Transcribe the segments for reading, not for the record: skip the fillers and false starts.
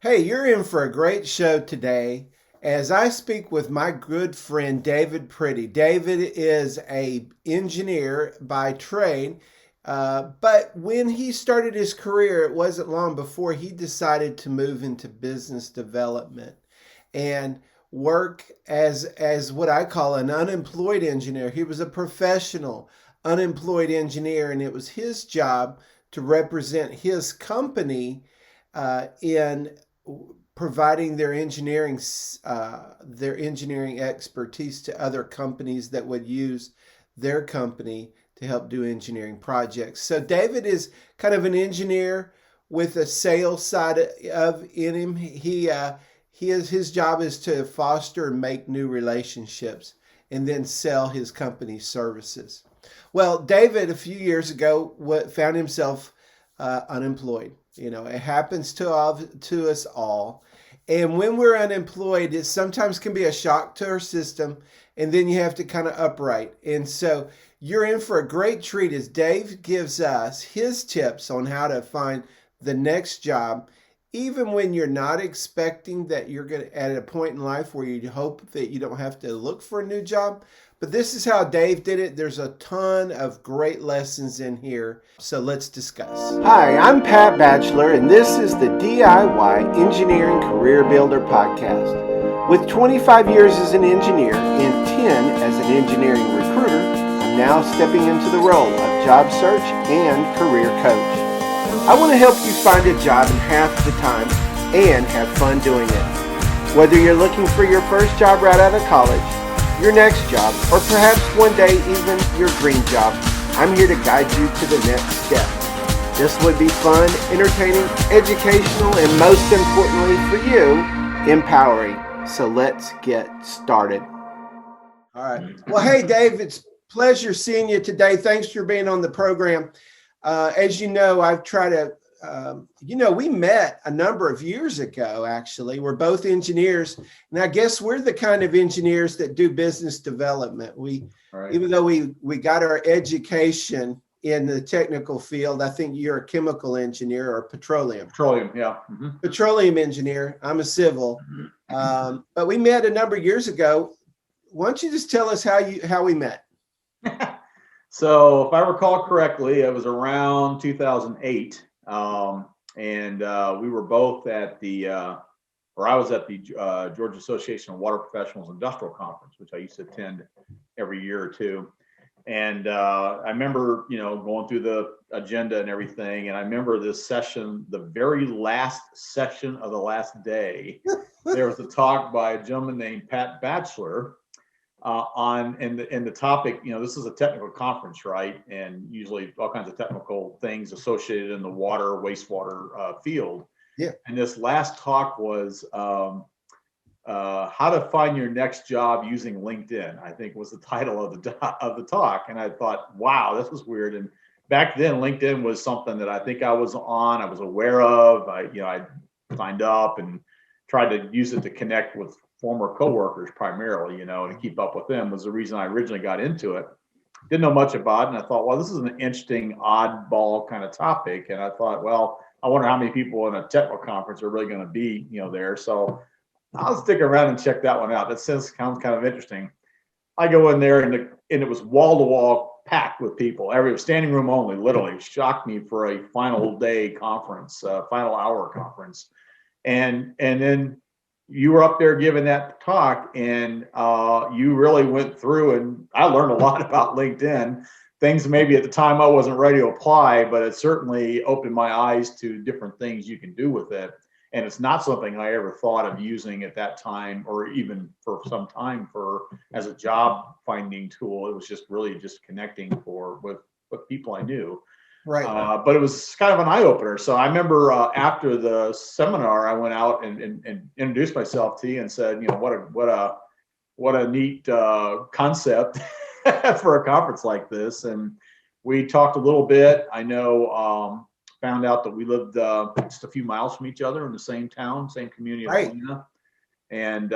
Hey, you're in for a great show today as I speak with my good friend David Priddy. David is a engineer by trade, but when he started his career, it wasn't long before he decided to move into business development and work as what I call an unemployed engineer. He was a professional unemployed engineer, and it was his job to represent his company in providing their engineering expertise to other companies that would use their company to help do engineering projects. So David is kind of an engineer with a sales side of in him. His job is to foster and make new relationships and then sell his company's services. Well, David a few years ago found himself unemployed. It happens to us all. And when we're unemployed, it sometimes can be a shock to our system, and then you have to kind of upright. And so you're in for a great treat as Dave gives us his tips on how to find the next job, even when you're not expecting that you're going to at a point in life where you hope that you don't have to look for a new job. But this is how Dave did it. There's a ton of great lessons in here. So let's discuss. Hi, I'm Pat Batchelor, and this is the DIY Engineering Career Builder Podcast. With 25 years as an engineer and 10 as an engineering recruiter, I'm now stepping into the role of job search and career coach. I want to help you find a job in half the time and have fun doing it. Whether you're looking for your first job right out of college, your next job, or perhaps one day even your dream job, I'm here to guide you to the next step. This would be fun, entertaining, educational, and most importantly for you, empowering. So let's get started. All right. Well, hey, Dave, it's a pleasure seeing you today. Thanks for being on the program. As you know, I've tried to, we met a number of years ago, actually. We're both engineers. And I guess we're the kind of engineers that do business development. Right. Even though we got our education in the technical field, I think you're a chemical engineer or petroleum. Petroleum, yeah. Mm-hmm. Petroleum engineer. I'm a civil. But we met a number of years ago. Why don't you just tell us how we met? So if I recall correctly, it was around 2008. And we were both at I was at the Georgia Association of Water Professionals Industrial Conference, which I used to attend every year or two. And I remember, going through the agenda and everything. And I remember this session, the very last session of the last day, there was a talk by a gentleman named Pat Batchelor and the topic, this is a technical conference, right? And usually all kinds of technical things associated in the water, wastewater field. Yeah. And this last talk was how to find your next job using LinkedIn, I think was the title of the talk. And I thought, wow, this was weird. And back then, LinkedIn was something that I think I was aware of. I signed up and tried to use it to connect with former coworkers primarily, and keep up with them was the reason I originally got into it. Didn't know much about it. And I thought, well, this is an interesting oddball kind of topic. And I thought, well, I wonder how many people in a technical conference are really going to be, there. So I'll stick around and check that one out. That sounds kind of interesting. I go in there and it was wall to wall packed with people. Every standing room only, literally shocked me for a final day conference, final hour conference. And then you were up there giving that talk, and you really went through, and I learned a lot about LinkedIn. Things maybe at the time I wasn't ready to apply, but it certainly opened my eyes to different things you can do with it. And it's not something I ever thought of using at that time, or even for some time as a job finding tool. It was just really just connecting with people I knew. Right. But it was kind of an eye opener. So I remember after the seminar, I went out and introduced myself to you and said, what a neat concept for a conference like this. And we talked a little bit. I know, found out that we lived just a few miles from each other in the same town, same community of Helena. And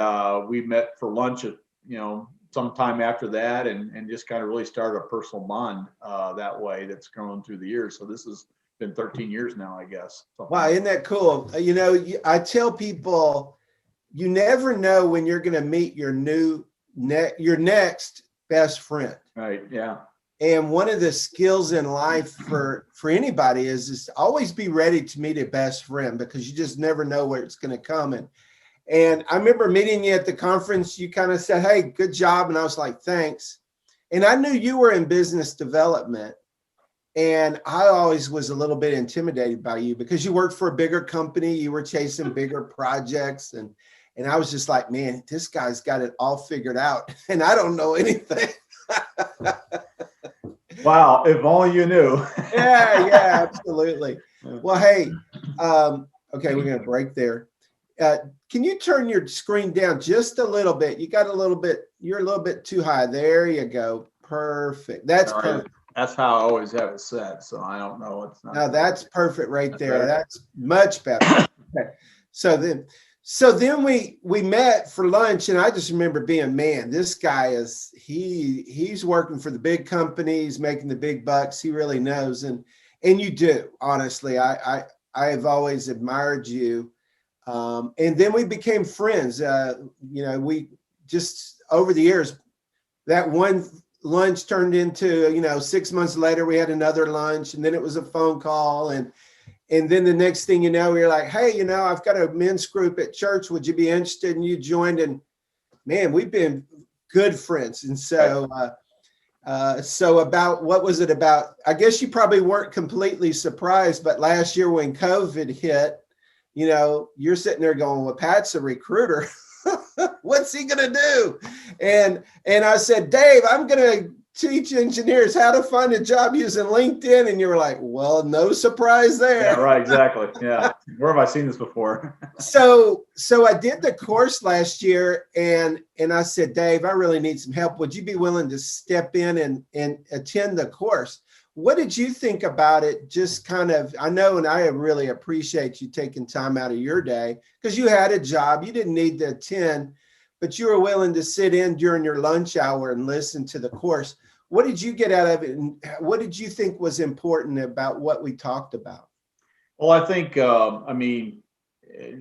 we met for lunch at, sometime after that, and just kind of really started a personal bond that way that's grown through the years. So this is been 13 years now, I guess. Wow, isn't that cool? I tell people, you never know when you're going to meet your your next best friend. Right. Yeah. And one of the skills in life for anybody is always be ready to meet a best friend, because you just never know where it's going to come. And I remember meeting you at the conference. You kind of said, "Hey, good job," and I was like, "Thanks." And I knew you were in business development. And I always was a little bit intimidated by you because you worked for a bigger company. You were chasing bigger projects. And I was just like, man, this guy's got it all figured out. And I don't know anything. Wow. If only you knew. Yeah, absolutely. Well, hey, okay, we're going to break there. Can you turn your screen down just a little bit? You're a little bit too high. There you go. Perfect. That's All right. perfect. That's how I always have it set. So I don't know. It's not. No, that's perfect right there. Better? That's much better. Okay. So then we met for lunch, and I just remember being, man, this guy he's working for the big companies, making the big bucks. He really knows. And you do, honestly. I have always admired you. And then we became friends. We just over the years, that one lunch turned into, 6 months later, we had another lunch, and then it was a phone call. And then the next thing you know, you're like, hey, I've got a men's group at church. Would you be interested? And you joined, and man, we've been good friends. And so, about, what was it about? I guess you probably weren't completely surprised, but last year when COVID hit, you're sitting there going, well, Pat's a recruiter. What's he going to do? And I said, Dave, I'm going to teach engineers how to find a job using LinkedIn. And you were like, well, no surprise there. Yeah, right. Exactly. Yeah. Where have I seen this before? So I did the course last year, and I said, Dave, I really need some help. Would you be willing to step in and attend the course? What did you think about it? Just kind of, I know, and I really appreciate you taking time out of your day, because you had a job, you didn't need to attend, but you were willing to sit in during your lunch hour and listen to the course. What did you get out of it? And what did you think was important about what we talked about? Well, I think,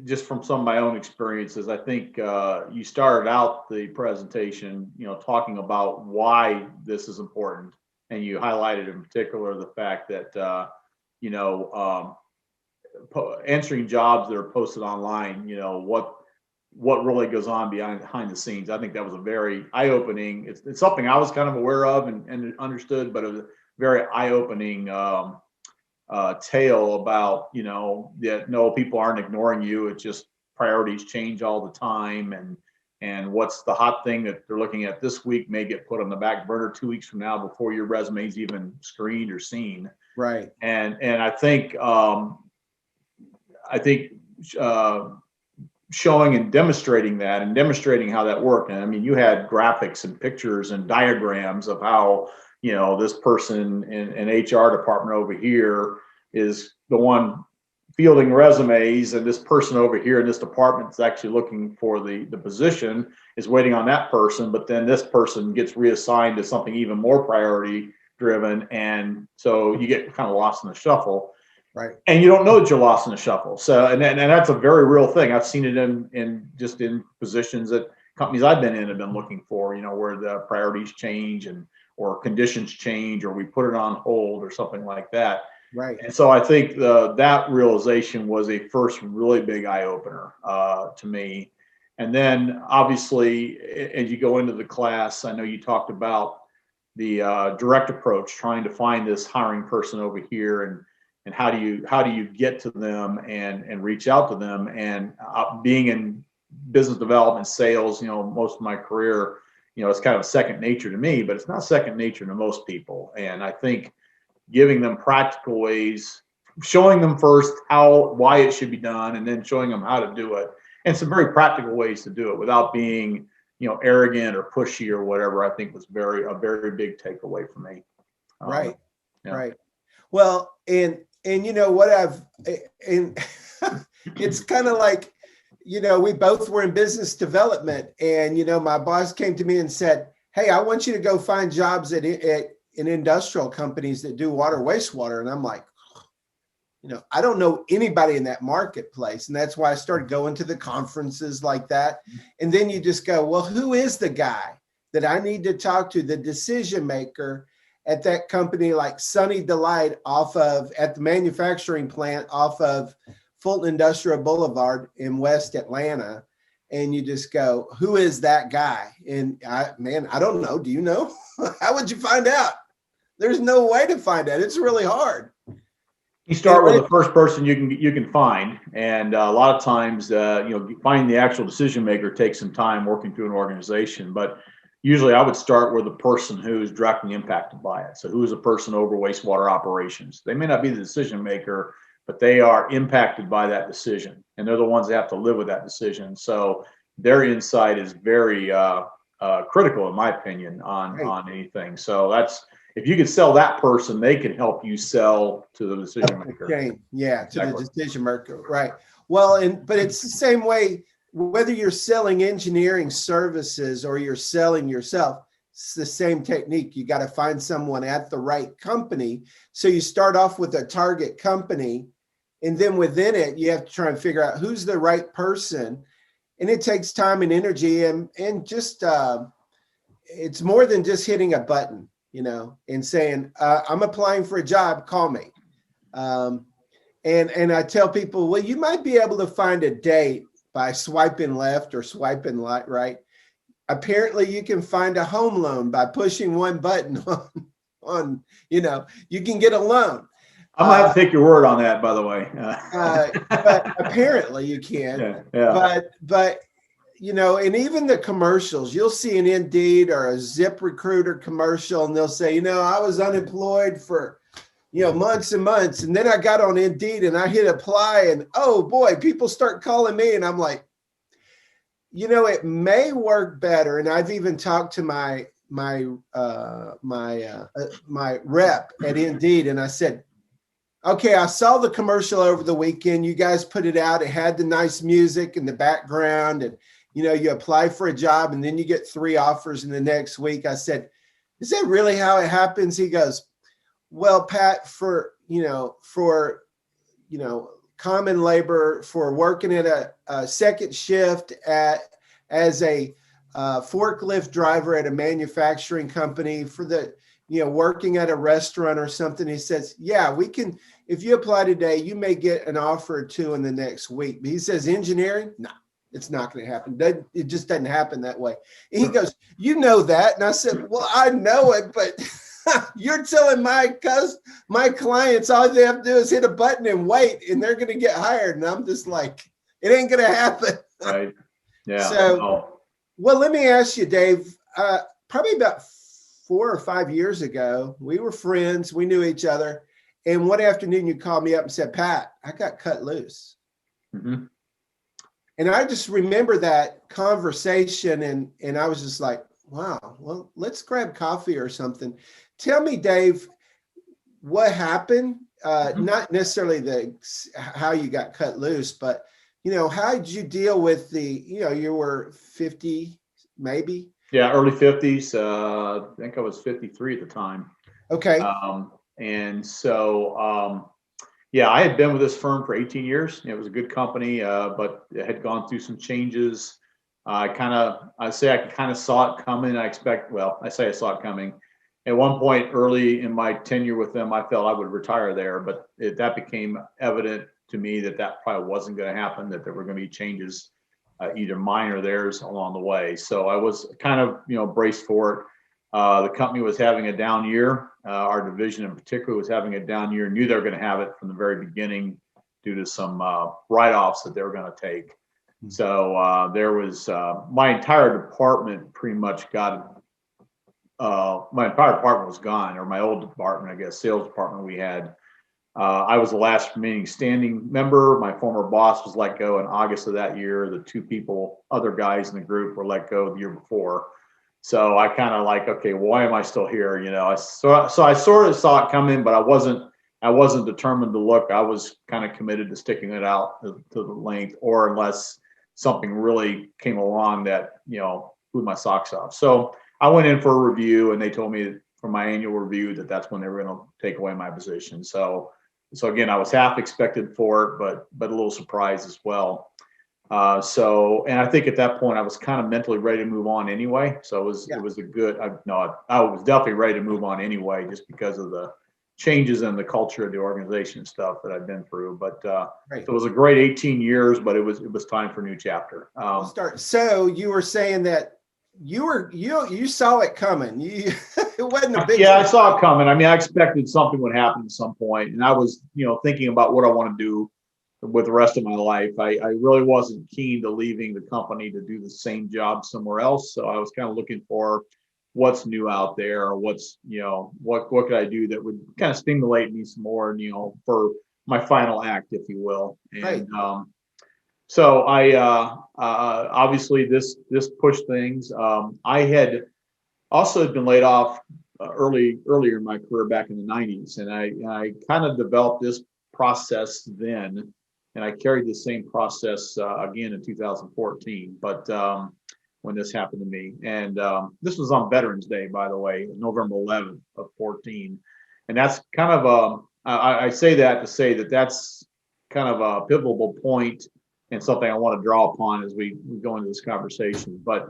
just from some of my own experiences, I think you started out the presentation, talking about why this is important. And you highlighted in particular the fact that, answering jobs that are posted online, what really goes on behind the scenes. I think that was a very eye-opening. It's something I was kind of aware of and understood, but it was a very eye-opening tale about, that no, people aren't ignoring you. It's just priorities change all the time. And what's the hot thing that they're looking at this week may get put on the back burner 2 weeks from now before your resume's even screened or seen. Right. And I think showing and demonstrating that, and demonstrating how that worked. And I mean, you had graphics and pictures and diagrams of how, this person in HR department over here is the one fielding resumes, and this person over here in this department is actually looking for the position, is waiting on that person, but then this person gets reassigned to something even more priority driven, and so you get kind of lost in the shuffle. Right. And you don't know that you're lost in the shuffle. So and that's a very real thing. I've seen it in positions that companies I've been in have been looking for, where the priorities change or conditions change, or we put it on hold or something like that. Right. And so I think that realization was a first really big eye opener to me. And then obviously, as you go into the class, I know you talked about the direct approach, trying to find this hiring person over here, and how do you get to them and reach out to them. And being in business development, sales, most of my career, it's kind of second nature to me, but it's not second nature to most people. And I think giving them practical ways, showing them first why it should be done, and then showing them how to do it, and some very practical ways to do it without being, arrogant or pushy or whatever, I think was a very big takeaway for me. Right. Yeah. Right. Well, and it's kind of like, we both were in business development, and, my boss came to me and said, hey, I want you to go find jobs in industrial companies that do water, wastewater. And I'm like, I don't know anybody in that marketplace. And that's why I started going to the conferences like that. And then you just go, well, who is the guy that I need to talk to, the decision maker at that company like Sunny Delight at the manufacturing plant off of Fulton Industrial Boulevard in West Atlanta. And you just go, who is that guy? And I don't know. Do you know? How would you find out? There's no way to find out. It's really hard. You start with the first person you can find, and a lot of times, finding the actual decision maker takes some time working through an organization. But usually, I would start with the person who's directly impacted by it. So, who is a person over wastewater operations? They may not be the decision maker, but they are impacted by that decision, and they're the ones that have to live with that decision. So, their insight is very critical, in my opinion, on anything. So that's. If you could sell that person, they could help you sell to the decision maker. Okay. Yeah, exactly. To the decision maker, right? Well, but it's the same way whether you're selling engineering services or you're selling yourself. It's the same technique. You got to find someone at the right company. So you start off with a target company, and then within it, you have to try and figure out who's the right person. And it takes time and energy, and just it's more than just hitting a button. And saying, I'm applying for a job, call me. And I tell people, well, you might be able to find a date by swiping left or swiping right. Apparently you can find a home loan by pushing one button on you can get a loan. I'm gonna have to take your word on that, by the way. But apparently you can, yeah. But and even the commercials, you'll see an Indeed or a ZipRecruiter commercial, and they'll say, I was unemployed for, months and months. And then I got on Indeed and I hit apply, and oh boy, people start calling me. And I'm like, it may work better. And I've even talked to my rep at Indeed, and I said, okay, I saw the commercial over the weekend. You guys put it out. It had the nice music in the background, and you apply for a job and then you get 3 offers in the next week. I said, is that really how it happens? He goes, well, Pat, for common labor, for working at a second shift as a forklift driver at a manufacturing company, for the, working at a restaurant or something. He says, yeah, we can, if you apply today, you may get an offer or 2 in the next week. But he says, engineering, no. It's not going to happen. It just doesn't happen that way. And he goes, you know that. And I said, well, I know it, but you're telling my clients all they have to do is hit a button and wait, and they're going to get hired. And I'm just like, it ain't going to happen. Right. Yeah. So, well, let me ask you, Dave, probably about 4 or 5 years ago, we were friends. We knew each other. And one afternoon you called me up and said, Pat, I got cut loose. Mm-hmm. And I just remember that conversation, and I was just like, wow, well, let's grab coffee or something. Tell me, Dave, what happened? Not necessarily how you got cut loose, but, how did you deal with you were 50, maybe? Yeah, early 50s. I think I was 53 at the time. Okay. And so, yeah, I had been with this firm for 18 years. It was a good company, but it had gone through some changes. I kind of saw it coming. I say I saw it coming. At one point early in my tenure with them, I felt I would retire there, but that became evident to me that probably wasn't going to happen, that there were going to be changes, either mine or theirs along the way. So I was kind of, braced for it. The company was having a down year. Our division in particular was having a down year. Knew they were going to have it from the very beginning due to some write-offs that they were going to take. So there was my entire department pretty much got. My entire department was gone, or my old department, I guess, sales department we had. I was the last remaining standing member. My former boss was let go in August of that year. The 2 other guys in the group were let go the year before. So I kind of like, okay, why am I still here? So I sort of saw it coming, but I wasn't determined to look. I was kind of committed to sticking it out to the length, or unless something really came along that, blew my socks off. So I went in for a review, and they told me for my annual review that's when they were going to take away my position. So so again, I was half expected for it, but a little surprised as well. And I think at that point I was kind of mentally ready to move on anyway. So Yeah. it was a good, I was definitely ready to move on anyway, just because of the changes in the culture of the organization and stuff that I've been through. But Right. so it was a great 18 years, but it was time for a new chapter. We'll start. So you were saying that you saw it coming. It wasn't a big. Yeah, I saw it coming. I mean, I expected something would happen at some point, and I was, thinking about what I want to do with the rest of my life. I really wasn't keen to leaving the company to do the same job somewhere else. So I was kind of looking for what's new out there, or what's, what could I do that would kind of stimulate me some more, for my final act, if you will. Right. And so I obviously this pushed things. I had also been laid off earlier in my career back in the 90s, and I kind of developed this process then, and I carried the same process again in 2014. But when this happened to me, and this was on Veterans Day, by the way, November 11th of 14, and that's kind of I say that to say that that's kind of a pivotal point and something I want to draw upon as we go into this conversation. But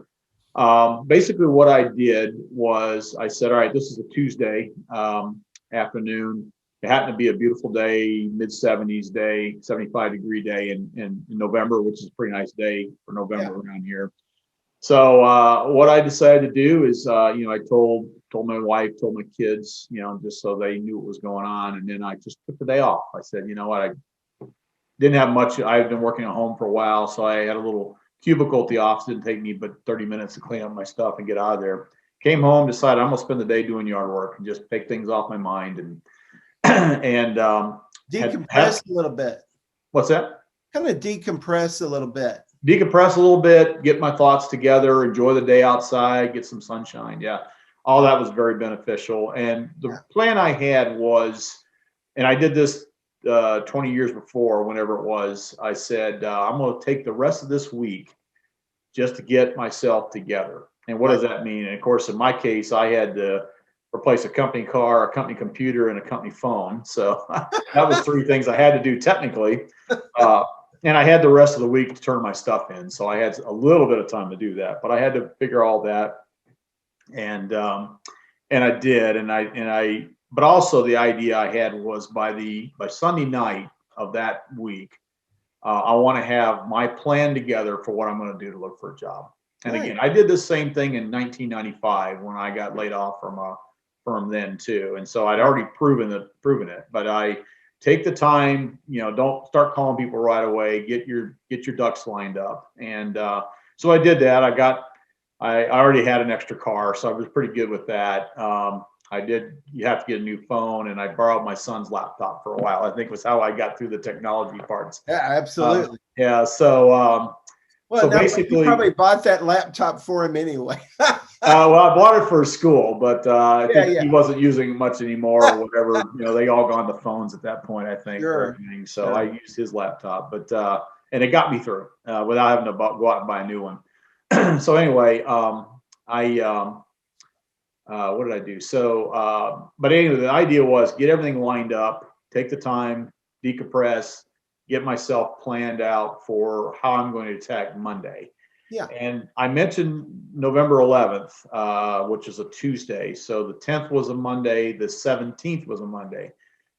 basically what I did was I said, all right, this is a Tuesday afternoon. It happened to be a beautiful day, mid-70s day, 75-degree day in November, which is a pretty nice day for November around here. So what I decided to do is, I told my wife, told my kids, just so they knew what was going on. And then I just took the day off. I said, you know what, I didn't have much. I've been working at home for a while, so I had a little cubicle at the office. Didn't take me but 30 minutes to clean up my stuff and get out of there. Came home, decided I'm gonna spend the day doing yard work and just take things off my mind and and decompress a little bit. What's that? Kind of decompress a little bit. Decompress a little bit, get my thoughts together, enjoy the day outside, get some sunshine. Yeah, all that was very beneficial. And the plan I had was, and I did this 20 years before, whenever it was, I said, I'm going to take the rest of this week just to get myself together. And what does that mean? And of course, in my case, I had to replace a company car, a company computer, and a company phone. So that was three things I had to do technically. And I had the rest of the week to turn my stuff in. So I had a little bit of time to do that, but I had to figure all that. And I did. But also the idea I had was by Sunday night of that week, I want to have my plan together for what I'm going to do to look for a job. And again, I did the same thing in 1995 when I got laid off from a firm then too. And so I'd already proven it, but I take the time, don't start calling people right away, get your ducks lined up. And so I did that. I already had an extra car, so I was pretty good with that. You have to get a new phone, and I borrowed my son's laptop for a while. I think was how I got through the technology parts. Yeah, absolutely. So basically, you probably bought that laptop for him anyway. Well, I bought it for school, but I think he wasn't using it much anymore or whatever. They all gone to phones at that point, I think. Sure. So I used his laptop, but and it got me through without having to go out and buy a new one. So anyway, what did I do? So, but anyway, the idea was get everything lined up, take the time, decompress, get myself planned out for how I'm going to attack Monday. Yeah. And I mentioned November 11th, which is a Tuesday. So the 10th was a Monday, the 17th was a Monday.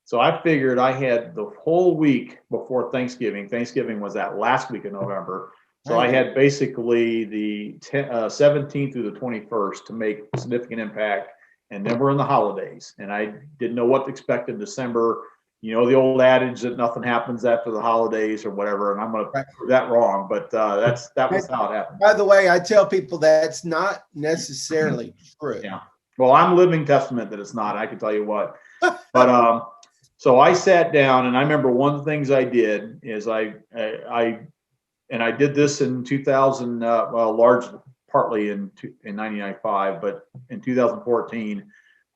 So I figured I had the whole week before Thanksgiving. Thanksgiving was that last week of November. So I had basically the 17th through the 21st to make a significant impact. And then we're in the holidays. And I didn't know what to expect in December. The old adage that nothing happens after the holidays or whatever. And I'm going to prove that wrong. But that was how it happened. By the way, I tell people that's not necessarily true. Yeah. Well, I'm living testament that it's not. I can tell you what. But so I sat down, and I remember one of the things I did is I did this in 2000, largely partly in 1995, but in 2014,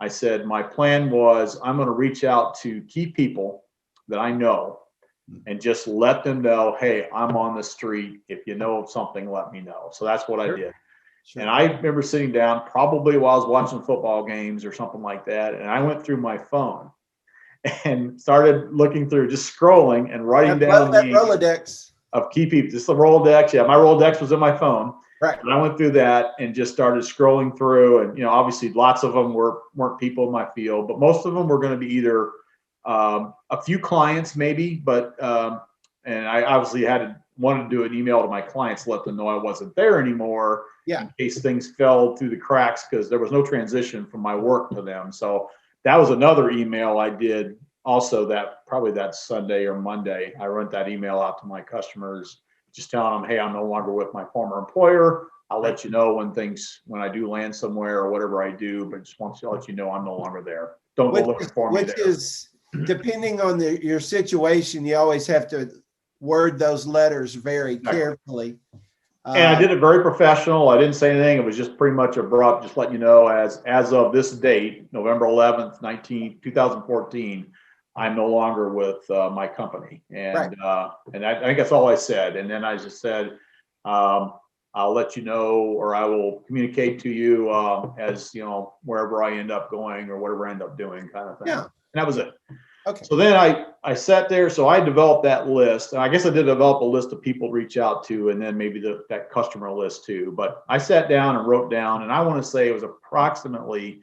I said my plan was I'm going to reach out to key people that I know and just let them know, hey, I'm on the street. If you know of something, let me know. So that's what I did. Sure. And I remember sitting down probably while I was watching football games or something like that, and I went through my phone. and started looking through, just scrolling and writing down That names Rolodex. of key people. Just the Rolodex. Yeah, my Rolodex was in my phone. Right. And I went through that and just started scrolling through. And, obviously lots of them weren't people in my field, but most of them were going to be either a few clients maybe, but and I obviously wanted to do an email to my clients, let them know I wasn't there anymore in case things fell through the cracks, because there was no transition from my work to them. So that was another email I did also, that probably that Sunday or Monday. I wrote that email out to my customers, just telling them, hey, I'm no longer with my former employer. I'll let you know when I do land somewhere or whatever I do, but just want to let you know I'm no longer there. Don't go looking for me there. Which is, depending on your situation, you always have to word those letters very carefully. And I did it very professional. I didn't say anything. It was just pretty much abrupt, just letting you know, as of this date, November 11th, 2014, I'm no longer with my company. And I think that's all I said. And then I just said, I'll let you know, or I will communicate to you as, wherever I end up going or whatever I end up doing, kind of thing. Yeah. And that was it. Okay. So then I sat there. So I developed that list. And I guess I did develop a list of people to reach out to, and then maybe that customer list too. But I sat down and wrote down, and I want to say it was approximately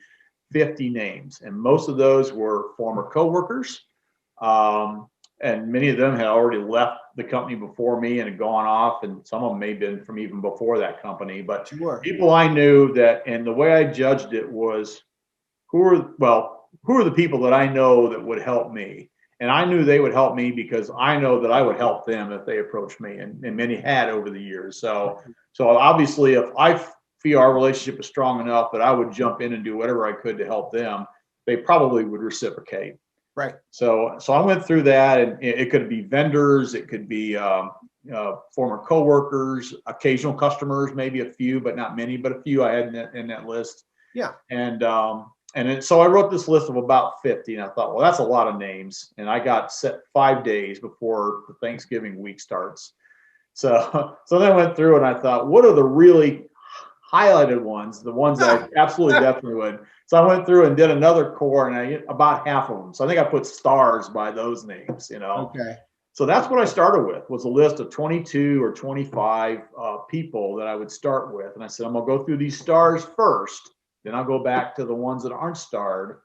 50 names. And most of those were former coworkers. And many of them had already left the company before me and had gone off. And some of them may have been from even before that company. But people I knew that, and the way I judged it was, who are the people that I know that would help me? And I knew they would help me because I know that I would help them if they approached me, and many had over the years. So obviously, if I feel our relationship is strong enough that I would jump in and do whatever I could to help them, they probably would reciprocate. Right. So I went through that, and it could be vendors, it could be former coworkers, occasional customers, maybe a few, but not many, but a few I had in that list. Yeah. And so I wrote this list of about 50, and I thought, well, that's a lot of names. And I got set 5 days before the Thanksgiving week starts. So then I went through and I thought, what are the really highlighted ones, the ones that I absolutely definitely would. So I went through and did another core, and I about half of them. So I think I put stars by those names, Okay. So that's what I started with, was a list of 22 or 25 people that I would start with. And I said, I'm going to go through these stars first. Then I'll go back to the ones that aren't starred,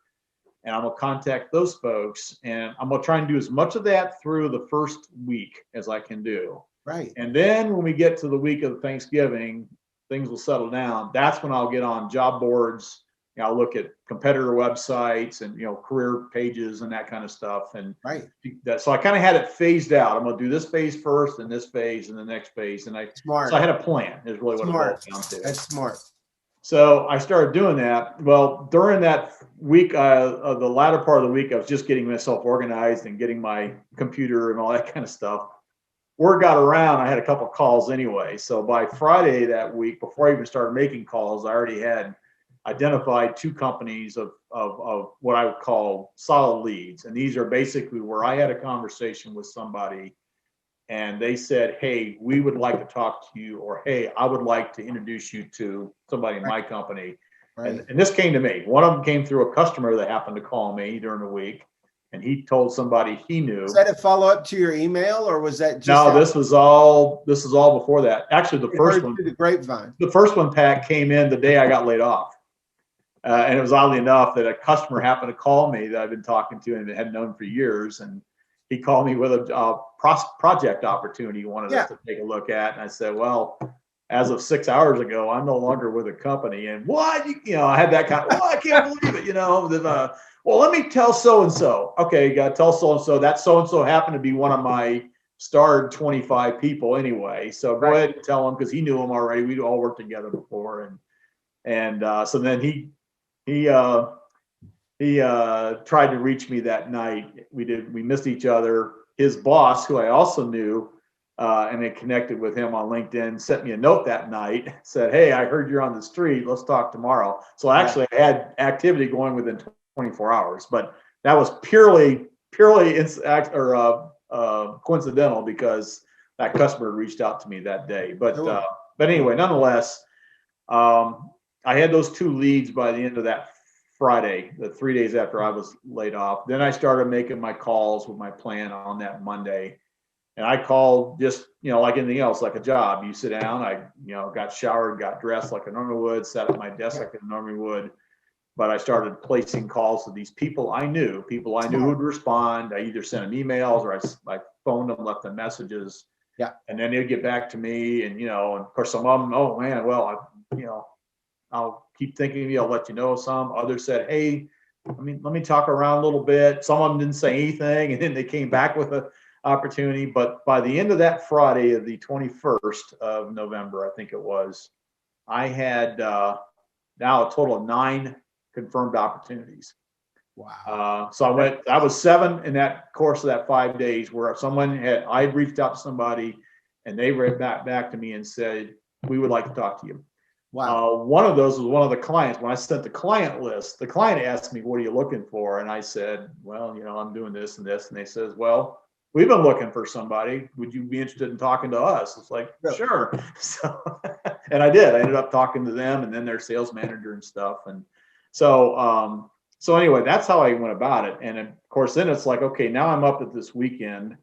and I'm going to contact those folks. And I'm going to try and do as much of that through the first week as I can do. Right. And then when we get to the week of Thanksgiving, things will settle down. That's when I'll get on job boards. I'll look at competitor websites and, career pages and that kind of stuff. And so I kind of had it phased out. I'm going to do this phase first, and this phase, and the next phase. And so I had a plan, is really what it boils down to. That's smart. So I started doing that. Well, during that week, the latter part of the week, I was just getting myself organized and getting my computer and all that kind of stuff. Word got around, I had a couple of calls anyway. So by Friday that week, before I even started making calls, I already had identified 2 companies of what I would call solid leads. And these are basically where I had a conversation with somebody and they said, hey, we would like to talk to you, or hey, I would like to introduce you to somebody in my company. And this came to me. One of them came through a customer that happened to call me during the week, and he told somebody he knew. Was that a follow-up to your email, or was that just? No, this is all before that. Actually, the first one, the grapevine. The first one, Pat, came in the day I got laid off. And it was oddly enough that a customer happened to call me that I've been talking to and had known for years. And he called me with a project opportunity he wanted us to take a look at. And I said, well, as of 6 hours ago, I'm no longer with a company. And what? I had that kind of, I can't believe it, well, let me tell so-and-so. Okay, you got to tell so-and-so. That so-and-so happened to be one of my starred 25 people anyway. So go ahead and tell him, because he knew him already. We'd all worked together before. And so then he tried to reach me that night. We missed each other. His boss, who I also knew, and then connected with him on LinkedIn, sent me a note that night, said, hey, I heard you're on the street. Let's talk tomorrow. So actually I had activity going within 24 hours, but that was purely coincidental, because that customer reached out to me that day. But anyway, nonetheless, I had those 2 leads by the end of that Friday, the 3 days after I was laid off. Then I started making my calls with my plan on that Monday. And I called just, like anything else, like a job. You sit down, I, got showered, got dressed like I normally would, sat at my desk like I normally would. But I started placing calls to these people I knew who'd respond. I either sent them emails or I phoned them, left them messages. Yeah. And then they'd get back to me. And, and of course, some of them, oh man, well, I'll keep thinking of you. I'll let you know. Some others said, hey, let me talk around a little bit. Some of them didn't say anything. And then they came back with an opportunity. But by the end of that Friday of the 21st of November, I think it was, I had now a total of 9 confirmed opportunities. Wow. So I was 7 in that course of that 5 days where I'd reached out to somebody and they read back to me and said, we would like to talk to you. Wow. One of those was one of the clients. When I sent the client list, the client asked me, what are you looking for? And I said, well, I'm doing this and this. And they says, well, we've been looking for somebody. Would you be interested in talking to us? It's like, sure. So, and I did. I ended up talking to them and then their sales manager and stuff. And so anyway, that's how I went about it. And of course, then it's like, okay, now I'm up at this weekend.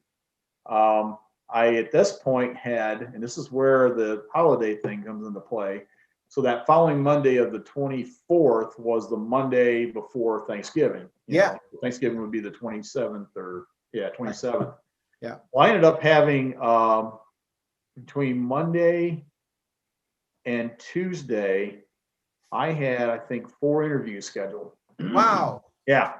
I, at this point had, and this is where the holiday thing comes into play. So that following Monday of the 24th was the Monday before Thanksgiving. Thanksgiving would be the 27th 27th. Yeah. Well, I ended up having between Monday and Tuesday, I had, I think, 4 interviews scheduled. Wow. Yeah.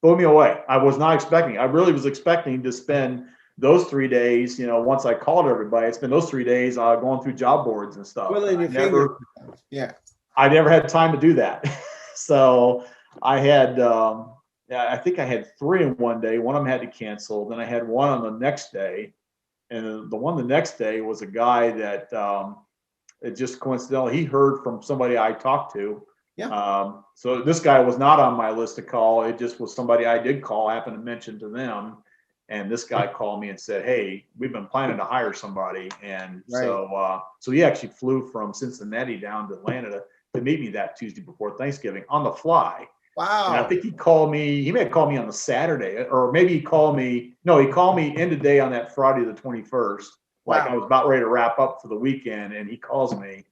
Blew me away. I was not expecting. I really was expecting to spend those 3 days, once I called everybody, I spent those 3 days going through job boards and stuff. I never had time to do that. So I had, I think I had 3 in one day. One of them had to cancel. Then I had one on the next day. And the one the next day was a guy that it just coincidental. He heard from somebody I talked to. Yeah. So this guy was not on my list to call. It just was somebody I did call, happened to mention to them. And this guy called me and said, hey, we've been planning to hire somebody. And so he actually flew from Cincinnati down to Atlanta to meet me that Tuesday before Thanksgiving on the fly. Wow. And I think he may have called me on the Saturday, or maybe he called me end of day on that Friday, the 21st. Like I was about ready to wrap up for the weekend, and he calls me.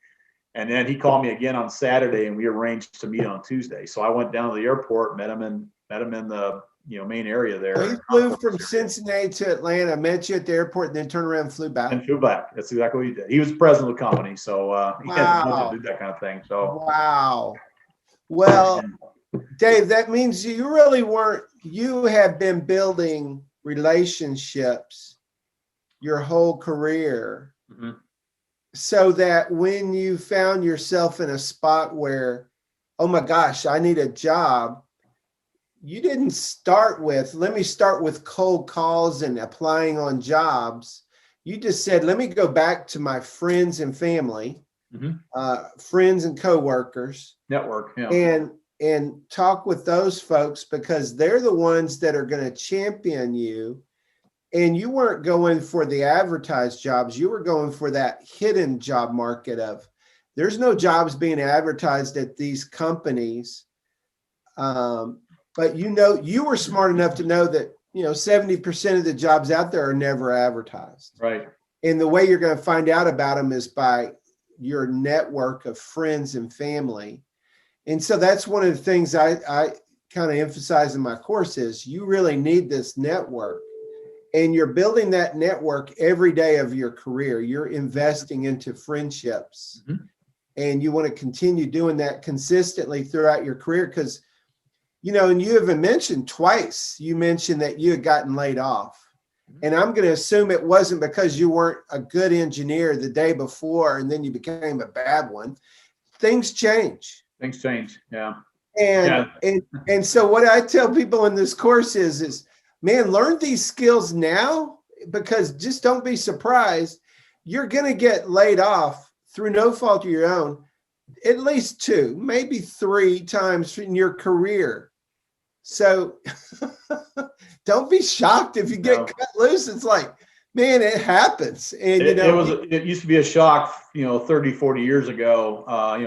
And then he called me again on Saturday, and we arranged to meet on Tuesday. So I went down to the airport, met him in the main area there. So he flew from Cincinnati to Atlanta, met you at the airport, and then turned around and flew back. That's exactly what he did. He was president of the company, so he had the budget to do that kind of thing. So wow. Well, Dave, that means you have been building relationships your whole career. Mm-hmm. So that when you found yourself in a spot where, oh my gosh, I need a job, you didn't start with, let me start with cold calls and applying on jobs. You just said, let me go back to my friends and family, friends and coworkers. Network, yeah. And talk with those folks because they're the ones that are going to champion you. And you weren't going for the advertised jobs. You were going for that hidden job market of there's no jobs being advertised at these companies. But you were smart enough to know that, 70% of the jobs out there are never advertised. Right. And the way you're going to find out about them is by your network of friends and family. And so that's one of the things I kind of emphasize in my course is you really need this network. And you're building that network every day of your career. You're investing into friendships. Mm-hmm. And you want to continue doing that consistently throughout your career because, and you even mentioned twice, you mentioned that you had gotten laid off. And I'm going to assume it wasn't because you weren't a good engineer the day before and then you became a bad one. Things change. Yeah. And so what I tell people in this course is, man, learn these skills now because just don't be surprised. You're going to get laid off through no fault of your own, at least 2, maybe 3 times in your career. So don't be shocked if you get cut loose. It's like, Man, it happens. And, It used to be a shock, 30, 40 years ago.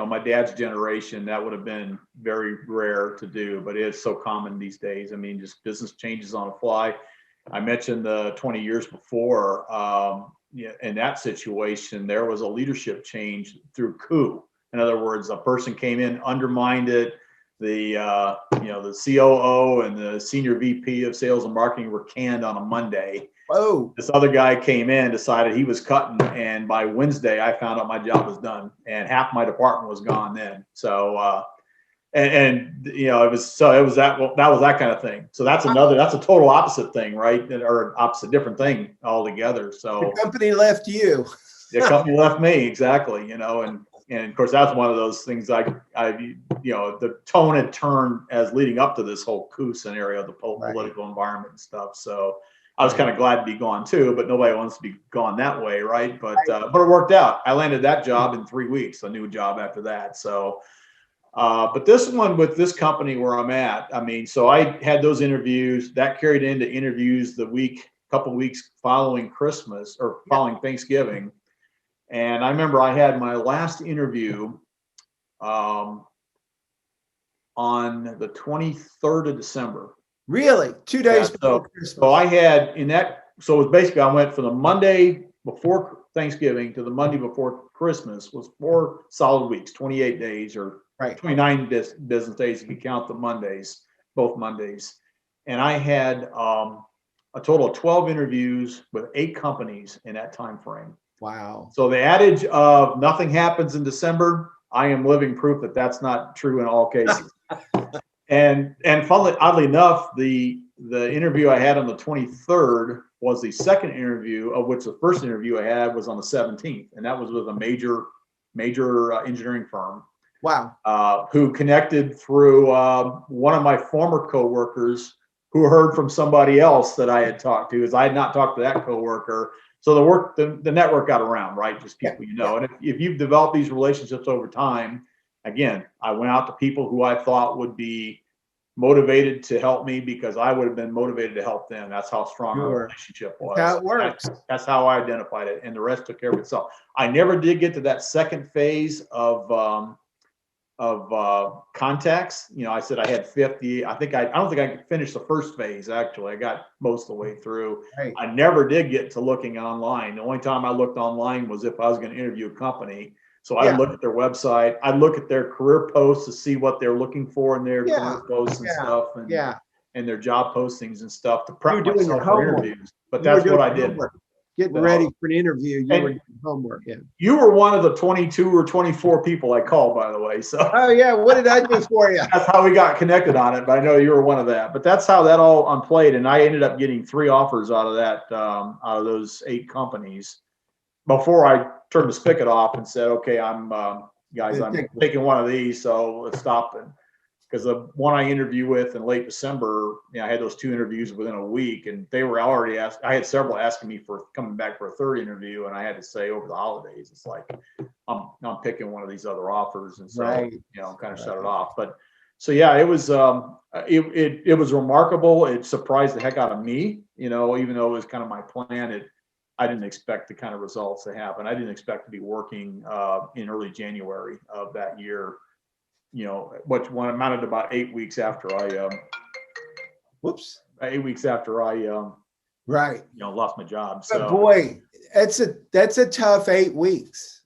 My dad's generation, that would have been very rare to do, but it's so common these days. I mean, just business changes on the fly. I mentioned the 20 years before, in that situation, there was a leadership change through coup. In other words, a person came in, undermined it. The COO and the senior VP of sales and marketing were canned on a Monday. oh, This other guy came in, decided he was cutting, and by Wednesday, I found out my job was done, and half my department was gone then. So, it was that kind of thing. So that's a total opposite thing, right? Or opposite, different thing altogether. So the company left you. the company left me, exactly. And of course that's one of those things the tone had turned as leading up to this whole coup scenario, the political environment and stuff. So I was kind of glad to be gone too, but nobody wants to be gone that way, right? But it worked out. I landed that job in 3 weeks, a new job after that. So, but this one with this company where I'm at, I mean, so I had those interviews that carried into interviews couple weeks following Christmas or following Thanksgiving. And I remember I had my last interview on the 23rd of December. Really? 2 days before Christmas. So I had so it was basically, I went from the Monday before Thanksgiving to the Monday before Christmas was 4 solid weeks, 28 days or 29 business days if you count the Mondays, both Mondays. And I had a total of 12 interviews with 8 companies in that time frame. Wow. So the adage of nothing happens in December, I am living proof that that's not true in all cases. And oddly enough, the interview I had on the 23rd was the second interview, of which the first interview I had was on the 17th, and that was with a major engineering firm. Wow. Who connected through one of my former coworkers who heard from somebody else that I had talked to, as I had not talked to that coworker. So the network got around, right? Just people And if you've developed these relationships over time, again, I went out to people who I thought would be motivated to help me because I would have been motivated to help them. That's how strong our relationship was. That's how it works. That's how I identified it, and the rest took care of itself. I never did get to that second phase of contacts. I said I had 50. I don't think I could finish the first phase. Actually, I got most of the way through. Right. I never did get to looking online. The only time I looked online was if I was going to interview a company. So I look at their website. I look at their career posts to see what they're looking for in their career posts and stuff, and their job postings and stuff to prep myself for interviews. But that's what I did. Getting ready for an interview, you were doing homework. Yeah. You were one of the 22 or 24 people I called, by the way. So. Oh yeah, what did I do for you? That's how we got connected on it. But I know you were one of that. But that's how that all unplayed, and I ended up getting 3 offers out of that, out of those 8 companies, before I turned the spigot off and said, "Okay, I'm taking one of these, so let's stop it." Because the one I interviewed with in late December, I had those 2 interviews within a week, and they were already asked. I had several asking me for coming back for a 3rd interview, and I had to say over the holidays, it's like I'm picking one of these other offers, and so kind of shut it off. But so it was it was remarkable. It surprised the heck out of me, even though it was kind of my plan. I didn't expect the kind of results to happen. I didn't expect to be working in early January of that year. Which one amounted to about 8 weeks after I 8 weeks after I lost my job. So but boy, that's a tough 8 weeks.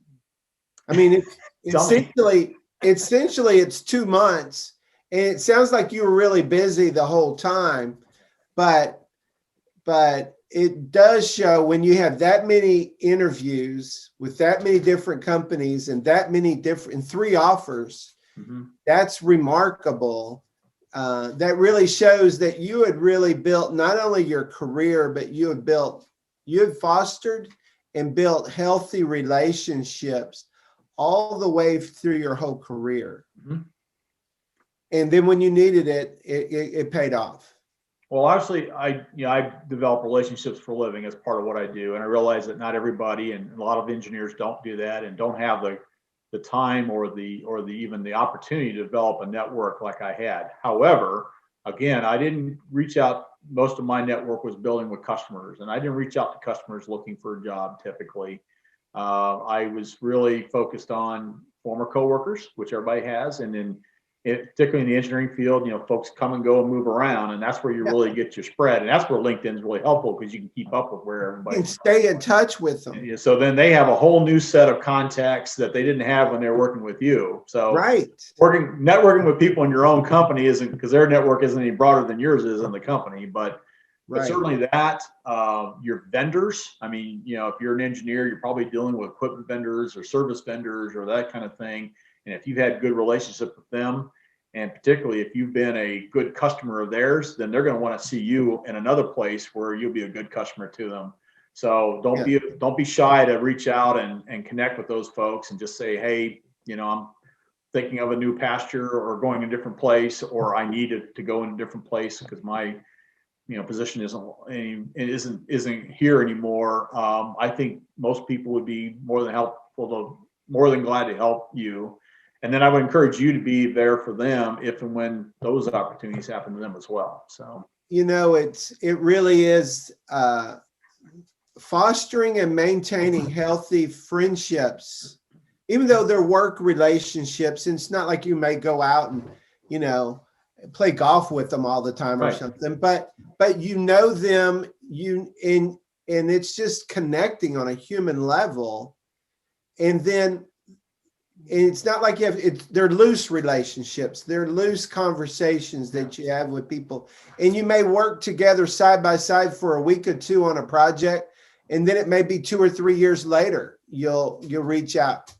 I mean, essentially it's 2 months, and it sounds like you were really busy the whole time, but it does show when you have that many interviews with that many different companies and that many different 3 offers. Mm-hmm. That's remarkable. That really shows that you had really built not only your career, but you had fostered and built healthy relationships all the way through your whole career. Mm-hmm. And then when you needed it, it paid off. Well, actually, I develop relationships for a living as part of what I do, and I realize that not everybody and a lot of engineers don't do that and don't have the time or even the opportunity to develop a network like I had. However, again, I didn't reach out most of my network was building with customers, and I didn't reach out to customers looking for a job typically. I was really focused on former coworkers, which everybody has, and then particularly in the engineering field, folks come and go and move around, and that's where you really get your spread, and that's where LinkedIn is really helpful because you can keep up with where everybody. You can stay in touch with them. So then they have a whole new set of contacts that they didn't have when they were working with you. So networking with people in your own company isn't, because their network isn't any broader than yours is in the company, but certainly that, your vendors, I mean, if you're an engineer, you're probably dealing with equipment vendors or service vendors or that kind of thing. And if you've had good relationship with them, and particularly if you've been a good customer of theirs, then they're going to want to see you in another place where you'll be a good customer to them. So don't be shy to reach out and connect with those folks and just say, hey, I'm thinking of a new pasture or going a different place, or I need to go in a different place because my position isn't here anymore. I think most people would be more than glad to help you. And then I would encourage you to be there for them if and when those opportunities happen to them as well. So, it really is fostering and maintaining healthy friendships, even though they're work relationships. And it's not like you may go out and, play golf with them all the time or something, but them, and it's just connecting on a human level. And then, and it's not like they're loose relationships. They're loose conversations that you have with people, and you may work together side by side for a week or two on a project. And then it may be 2 or 3 years later, you'll reach out.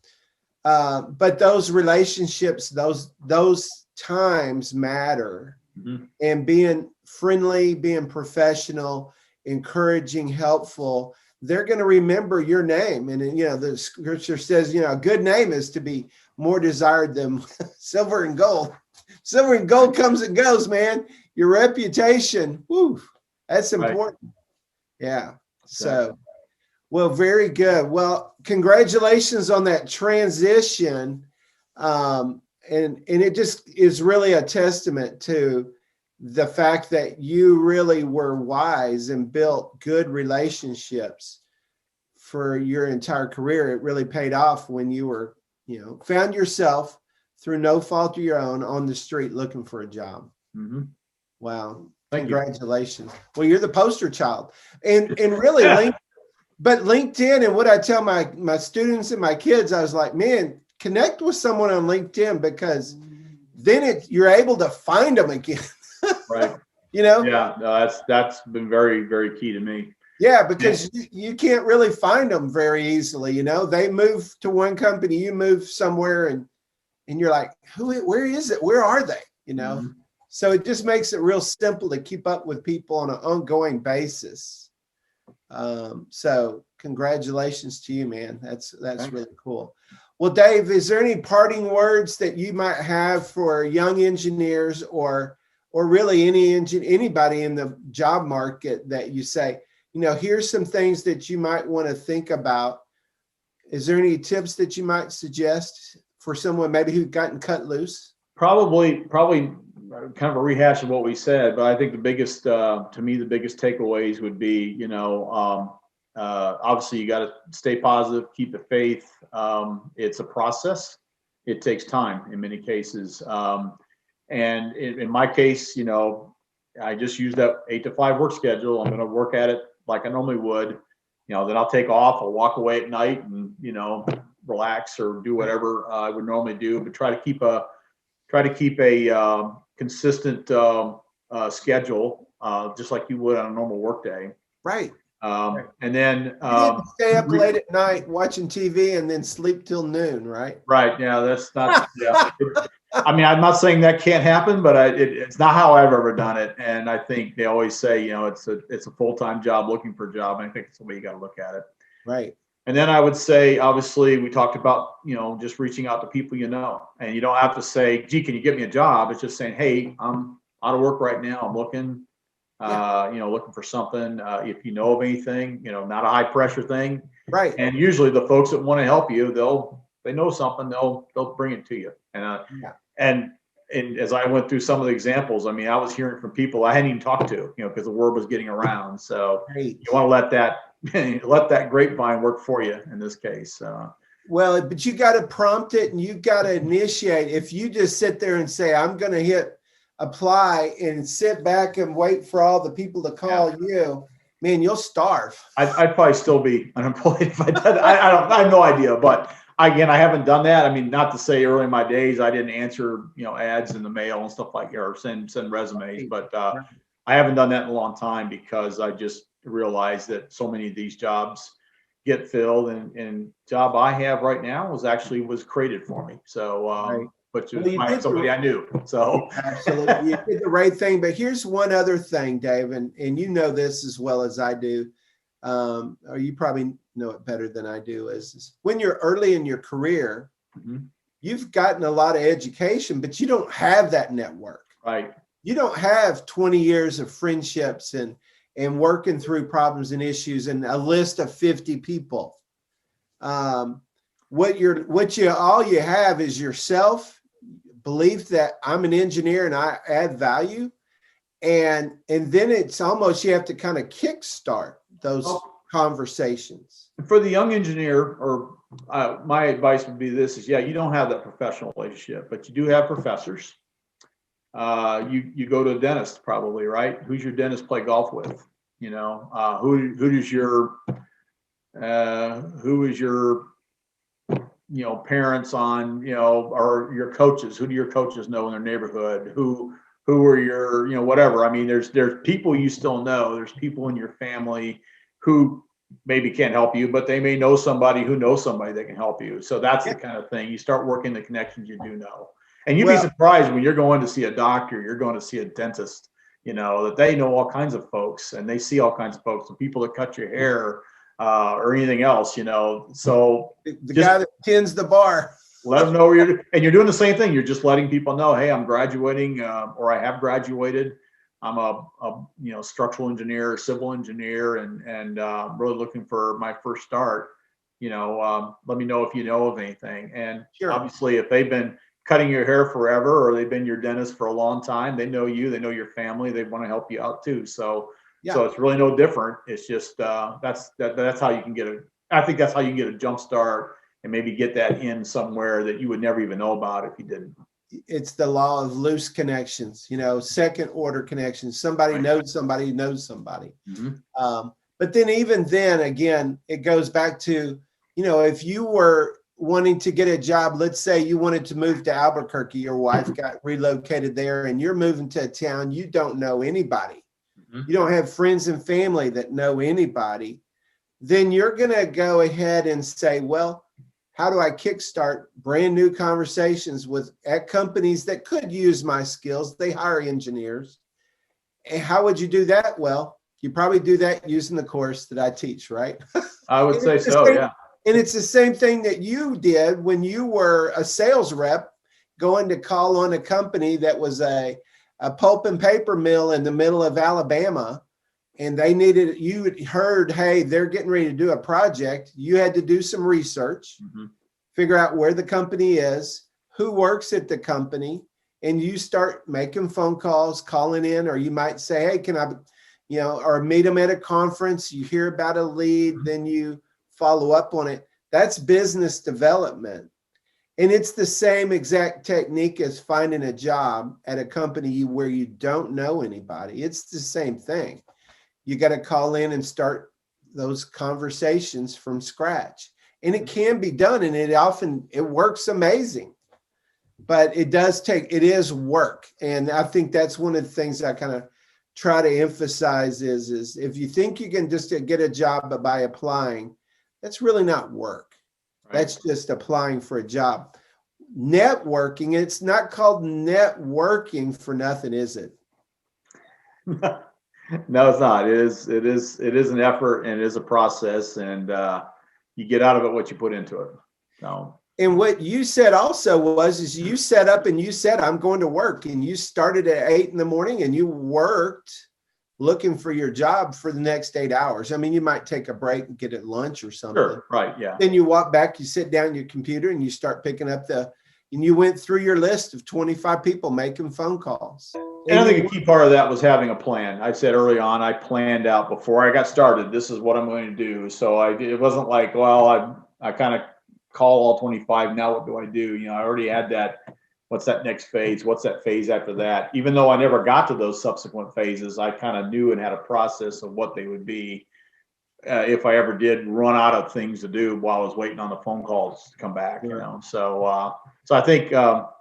But those relationships, those times matter. Mm-hmm. And being friendly, being professional, encouraging, helpful, they're going to remember your name. And, the scripture says, a good name is to be more desired than silver and gold. Silver and gold comes and goes, man. Your reputation, that's important. Yeah. So, well, very good. Well, congratulations on that transition. And it just is really a testament to the fact that you really were wise and built good relationships for your entire career. It really paid off when you were, found yourself through no fault of your own on the street looking for a job. Mm-hmm. Wow. Congratulations. Well, you're the poster child. And really, but LinkedIn, and what I tell my students and my kids, I was like, man, connect with someone on LinkedIn, because then you're able to find them again. Right. Yeah, that's been very, very key to me. Yeah, because you can't really find them very easily. They move to one company, you move somewhere, and you're like, where is it? Where are they? Mm-hmm. So it just makes it real simple to keep up with people on an ongoing basis. So congratulations to you, man. That's really cool. Well, Dave, is there any parting words that you might have for young engineers or really anybody in the job market that you say, here's some things that you might want to think about? Is there any tips that you might suggest for someone maybe who's gotten cut loose? Probably kind of a rehash of what we said, but I think the biggest takeaways would be, obviously you got to stay positive, keep the faith. It's a process. It takes time in many cases. And in my case, I just use that 8 to 5 work schedule. I'm going to work at it like I normally would. Then I'll take off. I'll walk away at night and, relax or do whatever I would normally do, but try to keep a consistent schedule, just like you would on a normal work day. Right. And then stay up late at night watching TV and then sleep till noon, right? Right. Yeah, that's not. Yeah. I'm not saying that can't happen, but it's not how I've ever done it. And I think they always say, it's a full-time job looking for a job. And I think it's the way you got to look at it. Right. And then I would say, obviously, we talked about, just reaching out to people, and you don't have to say, gee, can you get me a job? It's just saying, hey, I'm out of work right now. I'm looking, looking for something. If you know of anything, not a high pressure thing. Right. And usually the folks that want to help you, they know something, they'll bring it to you. And and as I went through some of the examples, I mean, I was hearing from people I hadn't even talked to, you know, because the word was getting around. So Great. you want to let that let that grapevine work for you in this case. Well, but you got to prompt it and you got to initiate. If you just sit there and say, I'm going to hit apply and sit back and wait for all the people to call you, man, you'll starve. I'd probably still be unemployed if I did. I have no idea, but again, I haven't done that. I mean, not to say early in my days I didn't answer, you know, ads in the mail and stuff like that, or send resumes, but I haven't done that in a long time because I just realized that so many of these jobs get filled, and job I have right now was created for me. So, Right. but Well, you by did somebody I knew. So absolutely, you did the right thing. But here's one other thing, Dave, and you know this as well as I do, or you probably know it better than I do. Is when you're early in your career, you've gotten a lot of education, but you don't have that network. Right. You don't have 20 years of friendships and working through problems and issues and a list of 50 people. What you all you have is yourself, belief that I'm an engineer and I add value, and then it's almost you have to kind of kickstart those conversations. For the young engineer, or my advice would be this: is you don't have that professional relationship, but you do have professors. You go to a dentist probably, right? Who's your dentist play golf with? You know, who is your you know, parents on, you know, or your coaches? Who do your coaches know in their neighborhood? Who are your, you know, whatever. I mean, there's people you still know. There's people in your family who maybe can't help you, but they may know somebody who knows somebody that can help you. So that's the kind of thing. You start working the connections you do know. And you'd be surprised when you're going to see a doctor, you're going to see a dentist, you know, that they know all kinds of folks and they see all kinds of folks and people that cut your hair or anything else, you know. So the guy that tends the bar. Let them know and you're doing the same thing. You're just letting people know, hey, I'm graduating or I have graduated. I'm a you know, structural engineer, civil engineer, and really looking for my first start. You know, let me know if you know of anything. And obviously, if they've been cutting your hair forever or they've been your dentist for a long time, they know you, they know your family, they want to help you out too. So so it's really no different. It's just that's how you can I think that's how you can get a jump start and maybe get that in somewhere that you would never even know about if you didn't. It's the law of loose connections, you know, second order connections. Somebody knows somebody who knows somebody. But then even then, again, it goes back to, you know, if you were wanting to get a job, let's say you wanted to move to Albuquerque, your wife got relocated there and you're moving to a town, you don't know anybody. You don't have friends and family that know anybody. Then you're going to go ahead and say, well, how do I kickstart brand new conversations at companies that could use my skills? They hire engineers. And how would you do that? Well, you probably do that using the course that I teach, right? I would say so, yeah. And it's the same thing that you did when you were a sales rep going to call on a company that was a pulp and paper mill in the middle of Alabama. And they needed, you heard, hey, they're getting ready to do a project. You had to do some research, figure out where the company is, who works at the company, and you start making phone calls, calling in, or you might say, hey, can I, you know, or meet them at a conference, you hear about a lead, then you follow up on it. That's business development. And it's the same exact technique as finding a job at a company where you don't know anybody. It's the same thing. You got to call in and start those conversations from scratch. And it can be done, and it works amazing. But it is work. And I think that's one of the things I kind of try to emphasize is if you think you can just get a job by applying, that's really not work. Right. That's just applying for a job. Networking, it's not called networking for nothing, is it? No, it's not. It is an effort and it is a process, and you get out of it what you put into it. So. And what you said also is you set up and you said, I'm going to work, and you started at 8 a.m. and you worked looking for your job for the next 8 hours. I mean, you might take a break and get at lunch or something. Sure, right, yeah. Then you walk back, you sit down at your computer and you start picking up And you went through your list of 25 people making phone calls. And I think a key part of that was having a plan. I said early on, I planned out before I got started, this is what I'm going to do. So it wasn't like, well, I kind of call all 25. Now what do I do? You know, I already had that. What's that next phase? What's that phase after that? Even though I never got to those subsequent phases, I kind of knew and had a process of what they would be. If I ever did run out of things to do while I was waiting on the phone calls to come back, you know. So I think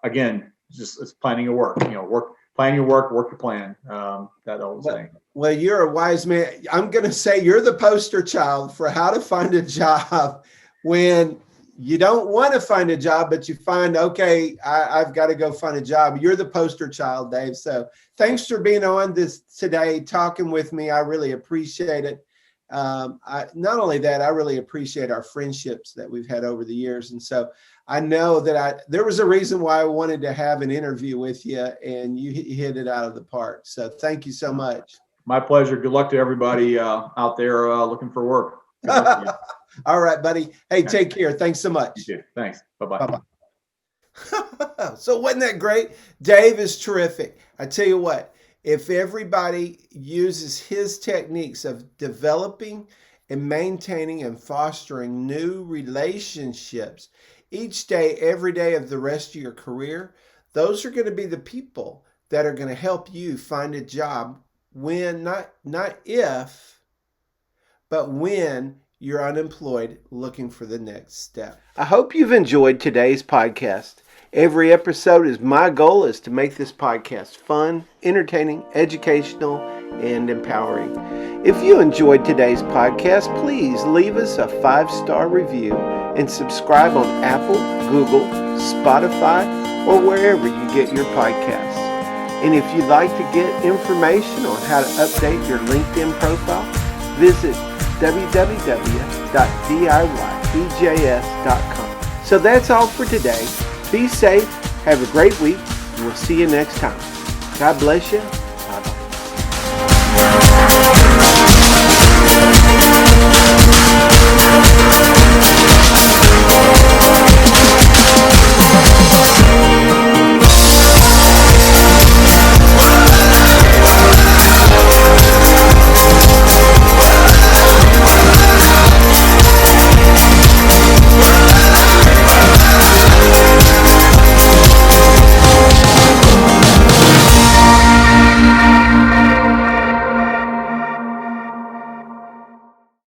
again, it's planning your work. You know, plan your work your plan. That old saying. Well, you're a wise man. I'm going to say you're the poster child for how to find a job when you don't want to find a job, but you find, okay, I've got to go find a job. You're the poster child, Dave. So thanks for being on this today, talking with me. I really appreciate it. Not only that, I really appreciate our friendships that we've had over the years. And so I know that there was a reason why I wanted to have an interview with you, and you hit it out of the park. So thank you so much. My pleasure. Good luck to everybody out there looking for work. All right, buddy. Hey, take care. Thanks so much. You too. Thanks. Bye-bye. Bye-bye. So wasn't that great? Dave is terrific. I tell you what, if everybody uses his techniques of developing and maintaining and fostering new relationships each day, every day of the rest of your career, those are going to be the people that are going to help you find a job when, not if, but when you're unemployed looking for the next step. I hope you've enjoyed today's podcast. Every episode is my goal is to make this podcast fun, entertaining, educational, and empowering. If you enjoyed today's podcast, please leave us a 5-star review and subscribe on Apple, Google, Spotify, or wherever you get your podcasts. And if you'd like to get information on how to update your LinkedIn profile, visit www.diybjs.com. So that's all for today. Be safe, have a great week, and we'll see you next time. God bless you.